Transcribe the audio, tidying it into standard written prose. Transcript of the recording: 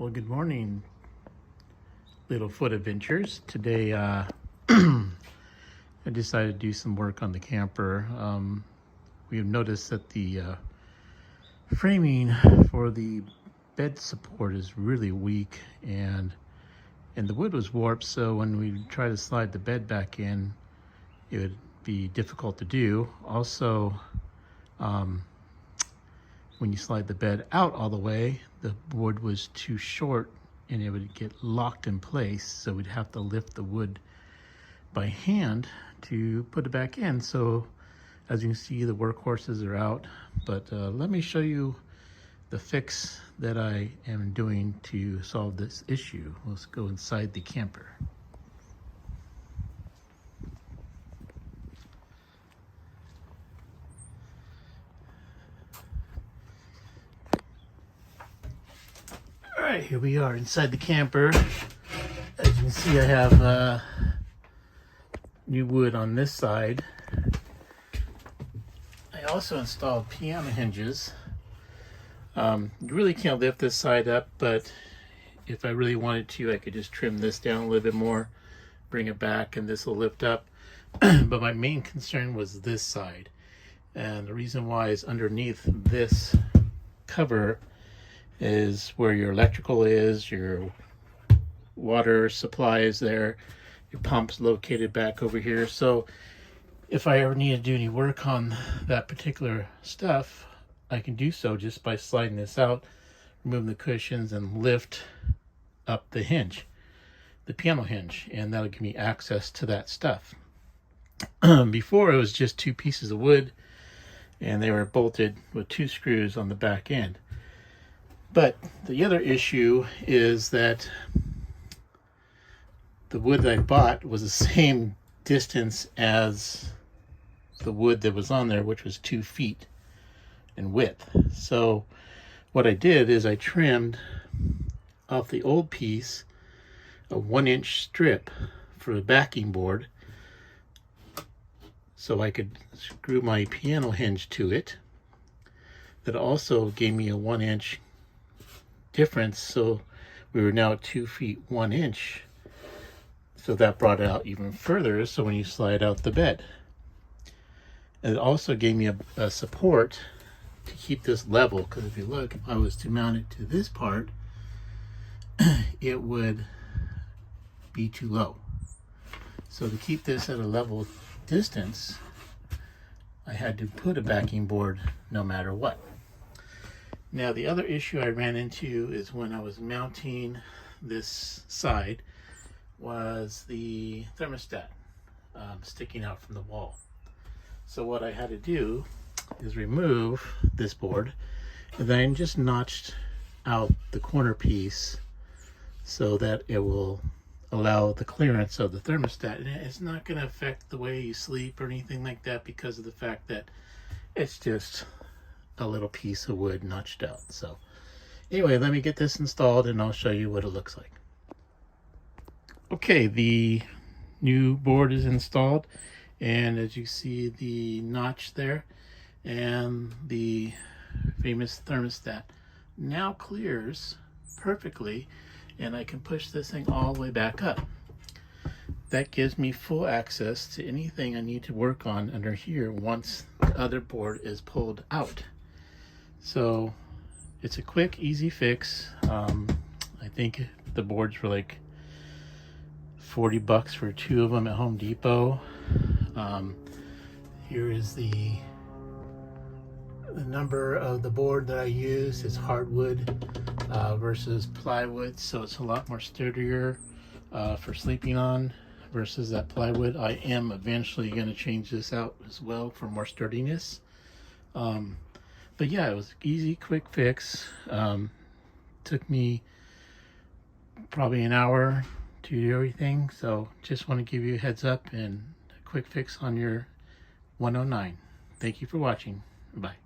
Well, good morning, little foot adventures. Today, I decided to do some work on the camper. We have noticed that the framing for the bed support is really weak, and the wood was warped. So when we try to slide the bed back in, it would be difficult to do. Also, when you slide the bed out all the way, the wood was too short and it would get locked in place. So we'd have to lift the wood by hand to put it back in. So as you can see, the workhorses are out, but let me show you the fix that I am doing to solve this issue. Let's go inside the camper. All right, here we are inside the camper. As you can see, I have new wood on this side. I also installed piano hinges. You really can't lift this side up, but if I really wanted to, I could just trim this down a little bit more, bring it back, and this will lift up. But my main concern was this side. And the reason why is underneath this cover is where your electrical is, your water supply is there, your pump's located back over here. So if I ever need to do any work on that particular stuff, I can do so just by sliding this out, remove the cushions, and lift up the hinge, the piano hinge, and that'll give me access to that stuff. Before, it was just two pieces of wood and they were bolted with two screws on the back end. But the other issue is that the wood that I bought was the same distance as the wood that was on there, which was 2 feet in width. So what I did is I trimmed off the old piece a 1-inch strip for the backing board so I could screw my piano hinge to it. That also gave me a 1-inch difference, so we were now at 2 feet 1 inch. So that brought it out even further, so when you slide out the bed. And it also gave me a support to keep this level, because if you look, if I was to mount it to this part, it would be too low. So to keep this at a level distance, I had to put a backing board no matter what. Now, the other issue I ran into is when I was mounting this side was the thermostat sticking out from the wall. So what I had to do is remove this board and then just notched out the corner piece so that it will allow the clearance of the thermostat. And it's not going to affect the way you sleep or anything like that because of the fact that it's just a little piece of wood notched out. So anyway, let me get this installed and I'll show you what it looks like. Okay, the new board is installed, and as you see, the notch there and the famous thermostat now clears perfectly, and I can push this thing all the way back up. That gives me full access to anything I need to work on under here once the other board is pulled out. So it's a quick, easy fix. I think the boards were like $40 for 2 of them at Home Depot. Here is the number of the board that I use. It's hardwood versus plywood, so it's a lot more sturdier for sleeping on versus that plywood. I am eventually going to change this out as well for more sturdiness. But yeah, it was an easy, quick fix. Took me probably an hour to do everything. So just want to give you a heads up and a quick fix on your 109. Thank you for watching. Bye.